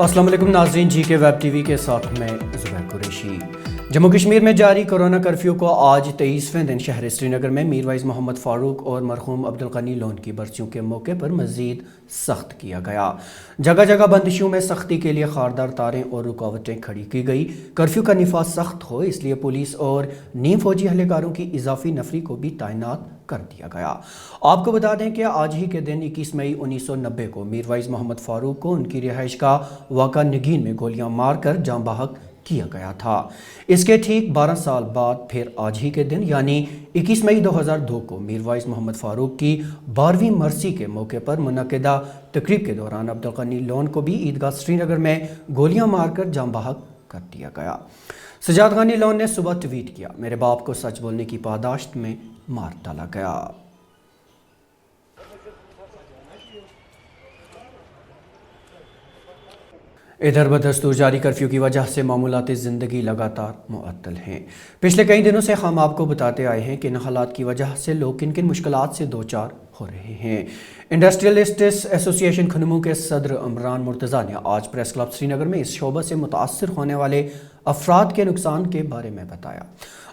अस्सलाम वालेकुम नाज़रीन, जी के वेब टीवी के साथ मैं ज़ुबैर कुरैशी। जम्मू कश्मीर में जारी कोरोना कर्फ्यू को आज 23वें दिन शहर श्रीनगर में मीर वाइज मोहम्मद फ़ारूक और मरहूम अब्दुल गनी लोन की बरसियों के मौके पर मज़ीद सख्त किया गया। जगह जगह बंदिशों में सख्ती के लिए खारदार तारें और रुकावटें खड़ी की गई। कर्फ्यू का निफाज सख्त हो इसलिए पुलिस और नीम फौजी अहलकारों की इजाफी नफरी को भी तैनात कर दिया गया। आपको बता दें कि आज ही के दिन 21 मई 1990 को मीर वाइज मोहम्मद फ़ारूक को उनकी रिहाइश का वाक़ा नगीन में गोलियां मारकर जान बहक किया गया था। इसके ठीक 12 साल बाद फिर आज ही के दिन यानी 21 मई 2002 को मीर वाइज मोहम्मद फ़ारूक की 12वीं मरसी के मौके पर मुनक्किदा तकरीब के दौरान अब्दुल गनी लोन को भी ईदगाह श्रीनगर में गोलियां मारकर जान बहक कर दिया गया। सजाद गनी लोन ने सुबह ट्वीट किया, मेरे बाप को सच बोलने की पादाश्त में मार डाला गया। इधर बदस्तूर जारी कर्फ्यू की वजह से मामूलाती ज़िंदगी लगातार मुअत्तल हैं। पिछले कई दिनों से हम आपको बताते आए हैं कि इन हालात की वजह से लोग किन किन मुश्किलात से दो चार हो रहे हैं। इंडस्ट्रियलिस्ट्स एसोसिएशन खनमू के सदर इमरान मुर्तज़ा ने आज प्रेस क्लब श्रीनगर में इस शोबे से मुतासर होने वाले अफराद के नुकसान के बारे में बताया।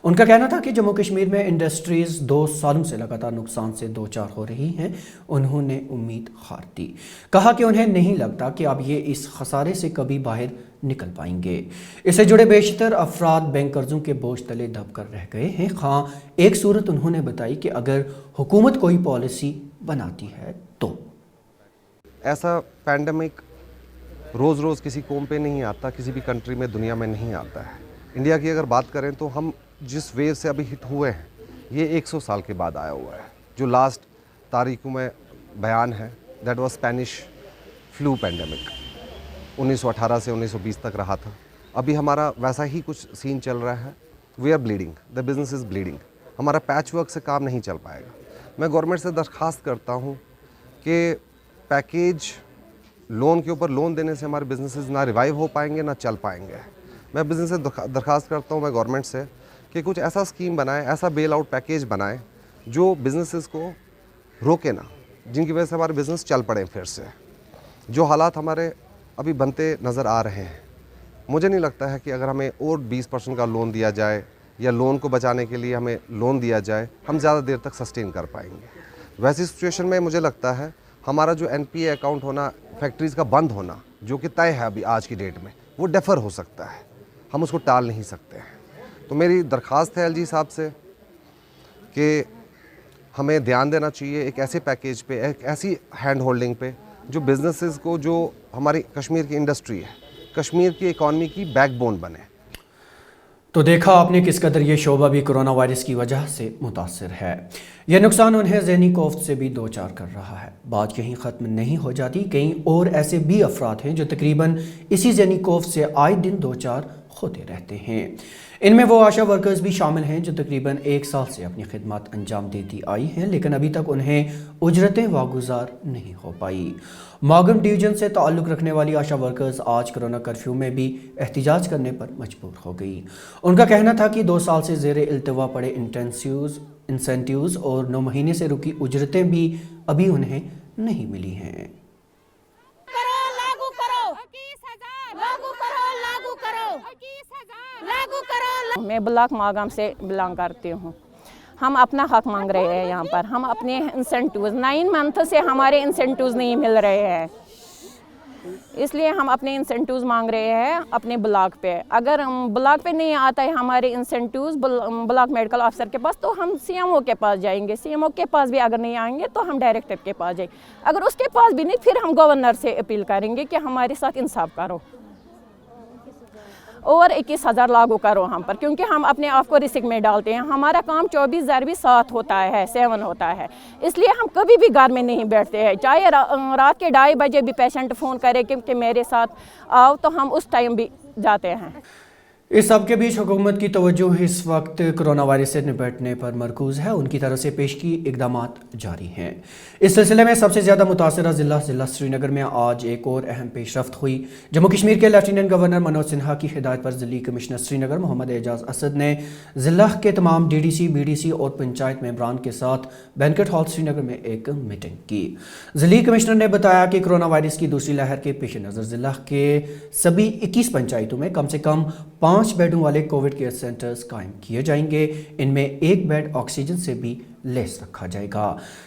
उनका कहना था कि जम्मू कश्मीर में इंडस्ट्रीज़ 2 सालों से लगातार नुकसान से दो चार हो रही हैं। उन्होंने उम्मीद खार दी, कहा कि उन्हें नहीं लगता कि अब ये इस खसारे से कभी बाहर निकल पाएंगे। इससे जुड़े बेशतर अफराद बैंक कर्जों के बोझ तले दब कर रह गए हैं। हाँ, एक सूरत उन्होंने बताई कि अगर हुकूमत कोई पॉलिसी बनाती है तो ऐसा पैंडेमिक रोज़ रोज़ किसी कौम पे नहीं आता, किसी भी कंट्री में दुनिया में नहीं आता है। इंडिया की अगर बात करें तो हम जिस वेव से अभी हिट हुए हैं ये 100 साल के बाद आया हुआ है। जो लास्ट तारीखों में बयान है that was Spanish flu pandemic 1918 से 1920 तक रहा था। अभी हमारा वैसा ही कुछ सीन चल रहा है। We are bleeding, the business is bleeding. हमारा पैच वर्क से काम नहीं चल पाएगा। मैं गवर्नमेंट से दरख्वास्त करता हूँ कि पैकेज लोन के ऊपर लोन देने से हमारे बिजनेसेस ना रिवाइव हो पाएंगे ना चल पाएंगे। मैं बिज़नेस से दरख्वास्त करता हूँ मैं गवर्नमेंट से कि कुछ ऐसा स्कीम बनाए, ऐसा बेल आउट पैकेज बनाए जो बिज़नेसेस को रोके ना, जिनकी वजह से हमारे बिज़नेस चल पड़े फिर से। जो हालात हमारे अभी बनते नज़र आ रहे हैं, मुझे नहीं लगता है कि अगर हमें और 20% का लोन दिया जाए या लोन को बचाने के लिए हमें लोन दिया जाए हम ज़्यादा देर तक सस्टेन कर पाएंगे। वैसी सिचुएशन में मुझे लगता है हमारा जो NPA अकाउंट होना, फैक्ट्रीज़ का बंद होना जो कि तय है अभी आज की डेट में, वो डेफर हो सकता है। हम उसको टाल नहीं सकते हैं। तो मेरी दरख्वास्त है LG साहब से कि हमें ध्यान देना चाहिए एक ऐसे पैकेज पे, एक ऐसी हैंड होल्डिंग पे जो बिजनेसेस को, जो हमारी कश्मीर की इंडस्ट्री है, कश्मीर की इकॉनमी की बैकबोन बने। तो देखा आपने किस कदर ये शोबा भी कोरोना वायरस की वजह से मुतासर है। यह नुकसान उन्हें ज़हनी कोफ्त से भी दो चार कर रहा है। बात यहीं ख़त्म नहीं हो जाती, कई और ऐसे भी अफराद हैं जो तकरीबन इसी ज़हनी कोफ्त से आए दिन दो चार होते रहते हैं। इनमें वो आशा वर्कर्स भी शामिल हैं जो तकरीबन 1 साल से अपनी खिदमत अंजाम देती आई हैं, लेकिन अभी तक उन्हें उजरतें वागुजार नहीं हो पाई। मॉगम डिवीजन से ताल्लुक़ रखने वाली आशा वर्कर्स आज कोरोना कर्फ्यू में भी एहतिजाज करने पर मजबूर हो गई। उनका कहना था कि 2 साल से ज़ेरे इल्तवा पड़े इंसेंटिव्स और 9 महीने से रुकी उजरतें भी अभी उन्हें नहीं मिली हैं। मैं ब्लॉक मागाम से बिलोंग करती हूँ। हम अपना हक मांग रहे हैं यहाँ पर। हम अपने इंसेंटिव्स 9 मंथ से हमारे इंसेंटिव्स नहीं मिल रहे हैं, इसलिए हम अपने इंसेंटिव्स मांग रहे हैं अपने ब्लॉक पे। अगर ब्लॉक पे नहीं आता है हमारे इंसेंटिव्स ब्लॉक मेडिकल ऑफिसर के पास तो हम CMO के पास जाएंगे। CMO के पास भी अगर नहीं आएंगे तो हम डायरेक्टर के पास जाएंगे। अगर उसके पास भी नहीं फिर हम गवर्नर से अपील करेंगे कि हमारे साथ इंसाफ करो और 21,000 लागू करो हम पर, क्योंकि हम अपने आप को रिस्क में डालते हैं। हमारा काम 24 ज़रबी 7 होता है, 7 होता है, इसलिए हम कभी भी घर में नहीं बैठते हैं। चाहे रात के 2:30 बजे भी पेशेंट फ़ोन करे कि मेरे साथ आओ तो हम उस टाइम भी जाते हैं। इस सब के बीच हुकूमत की तवज्जो इस वक्त कोरोना वायरस से निपटने पर मरकूज है। उनकी तरफ से पेश की इकदामात जारी हैं। इस सिलसिले में सबसे ज़्यादा मुतासरा ज़िला श्रीनगर में आज एक और अहम पेशरफ्त हुई। जम्मू कश्मीर के लेफ्टिनेंट गवर्नर मनोज सिन्हा की हिदायत पर ज़िली कमिश्नर श्रीनगर मोहम्मद एजाज असद ने ज़िला के तमाम DDC, BDC और पंचायत मेंबरान के साथ बैंक्वेट हॉल श्रीनगर में एक मीटिंग की। ज़िली कमिश्नर ने बताया कि कोरोना वायरस की दूसरी लहर के पेश नज़र ज़िला के सभी 21 पंचायतों में कम से कम 5 बेडों वाले कोविड केयर सेंटर्स कायम किए जाएंगे। इनमें एक बेड ऑक्सीजन से भी लैस रखा जाएगा।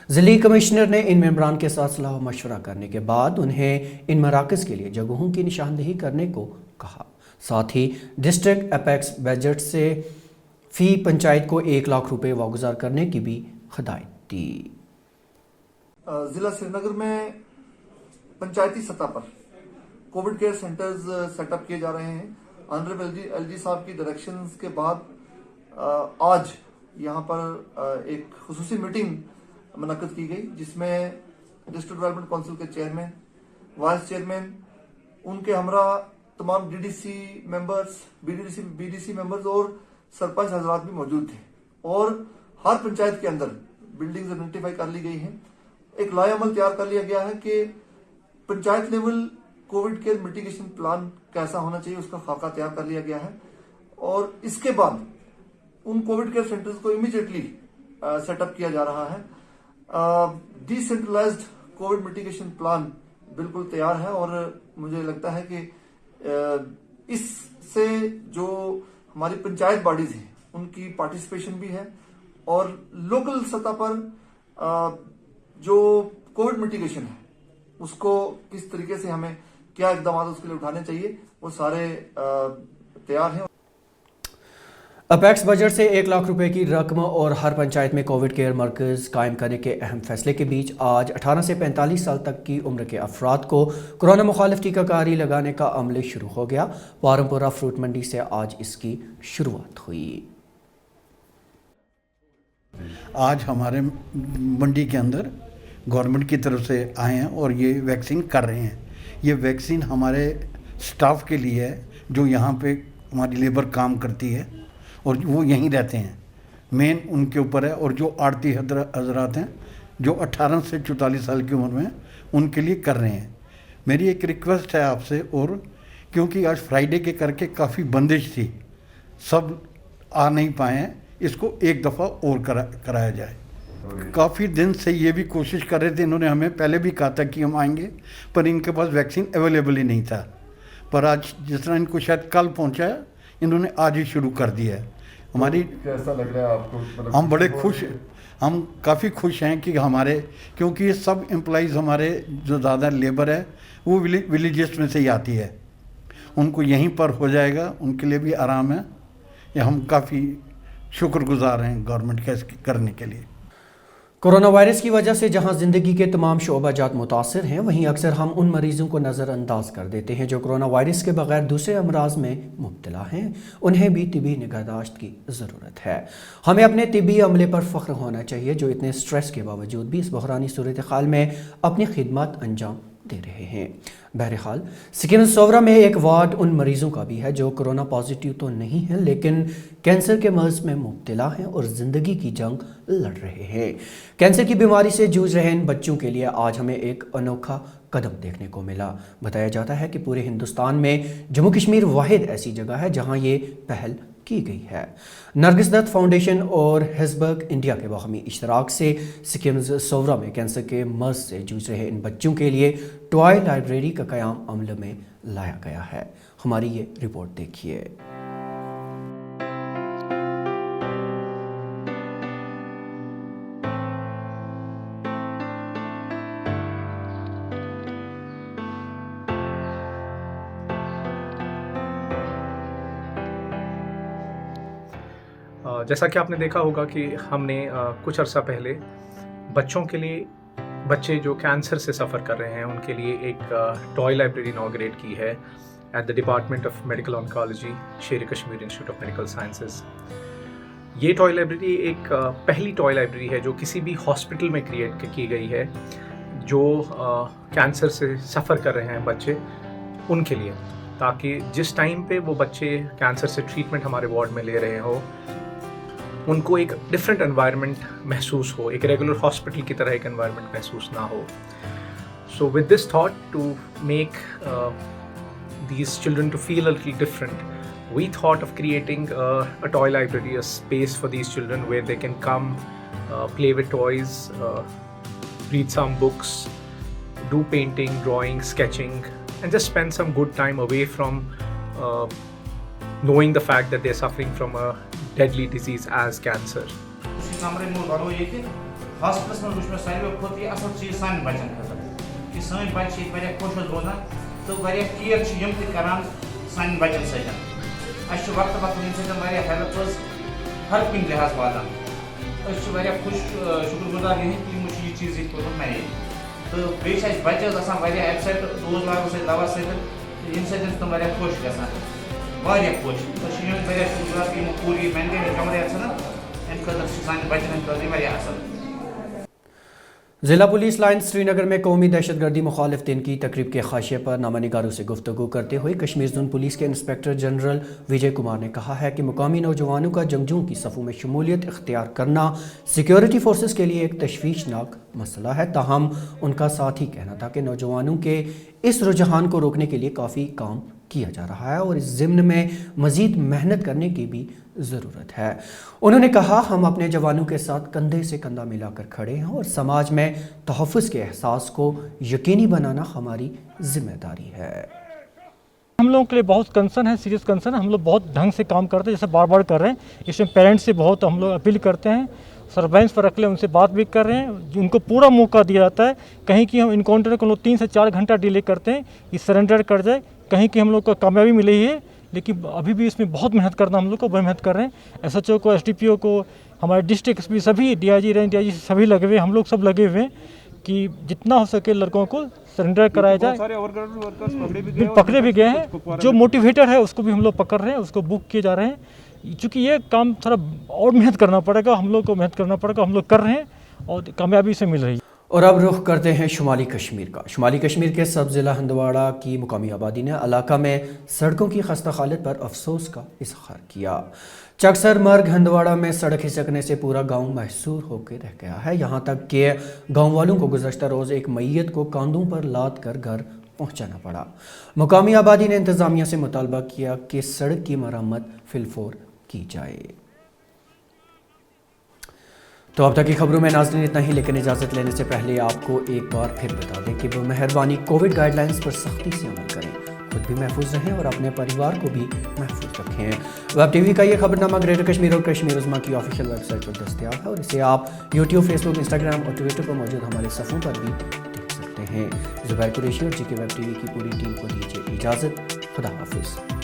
ज़िली कमिश्नर ने इन मेंबरान के साथ सलाह मशवरा करने के बाद उन्हें इन मराकज़ के लिए जगहों की निशानदेही करने को कहा। साथ ही डिस्ट्रिक्ट एपेक्स बजट से फी पंचायत को 1 लाख रुपए वागुजार करने की भी हिदायत दी। जिला श्रीनगर में पंचायती सतह पर कोविड केयर सेंटर्स सेटअप किए जा रहे हैं। ऑनरेबल LG साहब की डायरेक्शंस के बाद आज यहाँ पर एक खुसूसी मीटिंग मुनक्किद की गई, जिसमें डिस्ट्रिक्ट डेवलपमेंट काउंसिल के चेयरमैन, वाइस चेयरमैन, उनके हमरा तमाम DDC मेंबर्स, BDC मेंबर्स और सरपंच हजरात भी मौजूद थे। और हर पंचायत के अंदर बिल्डिंग्स आइडेंटिफाई कर ली गई हैं। एक लाएअमल तैयार कर लिया गया है कि panchayat level Covid care mitigation plan कैसा होना चाहिए, उसका खाका तैयार कर लिया गया है। और इसके बाद उन कोविड केयर सेंटर्स को इमीडिएटली सेटअप किया जा रहा है। डिसेंट्रलाइज्ड कोविड मिटिगेशन प्लान बिल्कुल तैयार है और मुझे लगता है कि इससे जो हमारी पंचायत बॉडीज हैं उनकी पार्टिसिपेशन भी है और लोकल सतह पर जो कोविड मिटिगेशन है उसको किस तरीके से हमें क्या इकदाम उसके लिए उठाने चाहिए, वो सारे तैयार हैं। अपेक्स बजट से 1 लाख रुपए की रकम और हर पंचायत में कोविड केयर मरकज़ कायम करने के अहम फैसले के बीच आज 18 से 45 साल तक की उम्र के अफराद को कोरोना मुखालिफ टीकाकारी लगाने का अमल शुरू हो गया। पारमपुरा फ्रूट मंडी से आज इसकी शुरुआत हुई। आज हमारे मंडी के अंदर गवर्नमेंट की तरफ से आए हैं और ये वैक्सीन कर रहे हैं। ये वैक्सीन हमारे स्टाफ के लिए है जो यहाँ पे हमारी लेबर काम करती है और वो यहीं रहते हैं, मेन उनके ऊपर है। और जो आड़ती हजरात हैं जो 18 से 44 साल की उम्र में उनके लिए कर रहे हैं। मेरी एक रिक्वेस्ट है आपसे, और क्योंकि आज फ्राइडे के करके काफ़ी बंदिश थी, सब आ नहीं पाए हैं, इसको एक दफ़ा और कराया जाए। काफ़ी दिन से ये भी कोशिश कर रहे थे, इन्होंने हमें पहले भी कहा था कि हम आएंगे, पर इनके पास वैक्सीन अवेलेबल ही नहीं था। पर आज जिस तरह इनको शायद कल पहुंचा है, इन्होंने आज ही शुरू कर दिया है। हमारी कैसा लग रहा है आपको? हम बड़े खुश, हम काफ़ी खुश हैं कि हमारे, क्योंकि ये सब एम्प्लॉइज़ हमारे जो ज़्यादा लेबर है वो विलेजेस में से ही आती है, उनको यहीं पर हो जाएगा, उनके लिए भी आराम है। ये हम काफ़ी शुक्रगुजार हैं गवर्नमेंट के करने के लिए। कोरोना वायरस की वजह से जहां ज़िंदगी के तमाम शोबाजात मुतासर हैं, वहीं अक्सर हम उन मरीज़ों को नज़रअंदाज कर देते हैं जो कोरोना वायरस के बगैर दूसरे अमराज में मुब्तला हैं। उन्हें भी तिबी निगहदाश्त की ज़रूरत है। हमें अपने तिबी अमले पर फ़ख्र होना चाहिए जो इतने स्ट्रेस के बावजूद भी इस बहरानी सूरत हाल में अपनी खिदमत अंजाम दे रहे हैं। बहरहाल सिक्किम सोवरा में एक वार्ड उन मरीजों का भी है जो कोरोना पॉजिटिव तो नहीं है लेकिन कैंसर के मर्ज में मुब्तला हैं और ज़िंदगी की जंग लड़ रहे हैं। कैंसर की बीमारी से जूझ रहे इन बच्चों के लिए आज हमें एक अनोखा कदम देखने को मिला। बताया जाता है कि पूरे हिंदुस्तान में जम्मू कश्मीर वाहिद ऐसी जगह है जहां ये पहल की गई है। नरगिस दत्त फाउंडेशन और हिज़्ब इंडिया के बाहमी इश्तराक से सिक्किम सोवरा में कैंसर के मर्ज से जूझ रहे इन बच्चों के लिए टॉय लाइब्रेरी का क़याम अमल में लाया गया है। हमारी ये रिपोर्ट देखिए। जैसा कि आपने देखा होगा कि हमने कुछ अर्सा पहले बच्चों के लिए, बच्चे जो कैंसर से सफ़र कर रहे हैं उनके लिए एक टॉय लाइब्रेरी इनॉग्रेट की है at the department of medical oncology, Sher Kashmir institute of medical sciences. ये टॉय लाइब्रेरी एक पहली टॉय लाइब्रेरी है जो किसी भी हॉस्पिटल में क्रिएट की गई है जो कैंसर से सफ़र कर रहे हैं बच्चे, उनके लिए। ताकि जिस टाइम पे वो बच्चे कैंसर से ट्रीटमेंट हमारे वार्ड में ले रहे हो उनको एक डिफरेंट एनवायरनमेंट महसूस हो, एक रेगुलर हॉस्पिटल की तरह एक एनवायरनमेंट महसूस ना हो. So with this thought to make these children to feel a little different, we thought of creating a toy library, a space for these children where they can come, play with toys, read some books, do painting, drawing, sketching, and just spend some good time away from knowing the fact that they're suffering from a deadly disease as cancer. Hospital में वुच सारे खोत यह असल चीज सान बचन खतर कि सन बच्चे वारिया खुश रोजान तो वारिया केयर यम तरान सान बचन सत वक्त वक्त इन वारिया हेल्प हर कुछ लिहाज वातान वारिया खुश शुक्रगुजार कि यह चीज ये मैनेज तो बेस बच्चे वारिया एपसेट डोज लागो सत दवा सत इन तम वारिया खुश गसान वारिया खुश तो वारिया शुक्रगुजार कि पूरी मेंटेन कमरे अम खतर सान बचन खतर वारिया असल. ज़िला पुलिस लाइन्स श्रीनगर में कौमी दहशतगर्दी मुखालिफ दिन की तकरीब के खाशिए पर नामानिगारों से गुफ्तगू करते हुए कश्मीर जोन पुलिस के इंस्पेक्टर जनरल विजय कुमार ने कहा है कि मुकामी नौजवानों का जंगजुओं की सफ़ों में शमूलियत इख्तियार करना सिक्योरिटी फोर्सेस के लिए एक तशवीशनाक मसला है, ताहम उनका साथ ही कहना था कि नौजवानों के इस रुझान को रोकने के लिए काफ़ी काम किया जा रहा है और इस ज़िम्न में मज़ीद मेहनत करने की भी ज़रूरत है. उन्होंने कहा, हम अपने जवानों के साथ कंधे से कंधा मिलाकर खड़े हैं और समाज में तहफ़्फ़ुज़ के एहसास को यकीनी बनाना हमारी ज़िम्मेदारी है. हम लोगों के लिए बहुत कंसर्न है, सीरियस कंसर्न है. हम लोग बहुत ढंग से काम करते हैं, जैसे बार बार कर रहे हैं. इसमें पेरेंट्स से बहुत हम लोग अपील करते हैं, सर्वेलेंस पर रख ले, उनसे बात भी कर रहे हैं. उनको पूरा मौका दिया जाता है. कहीं कि हम इनकाउंटर को 3 से 4 घंटा डिले करते हैं कि सरेंडर कर जाए. कहीं कि हम लोग को कामयाबी मिली है, लेकिन अभी भी इसमें बहुत मेहनत करना हम लोग को बहुत मेहनत कर रहे हैं. SHO को, SDPO को, हमारे डिस्ट्रिक्ट भी सभी DIG रेंज DIG सभी लगे हुए, हम लोग सब लगे हुए हैं कि जितना हो सके लड़कों को सरेंडर कराया जाए. पकड़े भी गए हैं. जो मोटिवेटर है उसको भी हम लोग पकड़ रहे हैं, उसको बुक किए जा रहे हैं. चूँकि ये काम थोड़ा और मेहनत करना पड़ेगा, हम लोग को मेहनत करना पड़ेगा. हम लोग कर रहे हैं और कामयाबी से मिल रही है. और अब रुख करते हैं शुमाली कश्मीर का. शुमाली कश्मीर के सब ज़िला हंदवाड़ा की मुकामी आबादी ने इलाका में सड़कों की खस्ता हालत पर अफसोस का इजहार किया. चकसर मर्ग हंदवाड़ा में सड़क खिसकने से पूरा गांव महसूर होकर रह गया है. यहां तक कि गांव वालों को गुज़श्ता रोज़ एक मैयत को कांधों पर लाद कर घर पहुंचाना पड़ा. मुकामी आबादी ने इंतज़ामिया से मुतालबा किया कि सड़क की मरम्मत फिलफौर की जाए. तो अब तक की खबरों में नाज़रीन इतना ही, लेकिन इजाज़त लेने से पहले आपको एक बार फिर बता दें कि वो मेहरबानी कोविड गाइडलाइंस पर सख्ती से अमल करें, खुद भी महफूज रहें और अपने परिवार को भी महफूज रखें. वेब टीवी का ये खबरनामा ग्रेटर कश्मीर और कश्मीर उज़्मा की ऑफिशियल वेबसाइट पर दस्तयाब है और इसे आप यूट्यूब, फेसबुक, इंस्टाग्राम और ट्विटर पर मौजूद हमारे सफ़ों पर भी देख सकते हैं. ज़ुबैर कुरैशी और GK वेब टीवी की पूरी टीम को दीजिए इजाज़त. खुदा हाफिज़.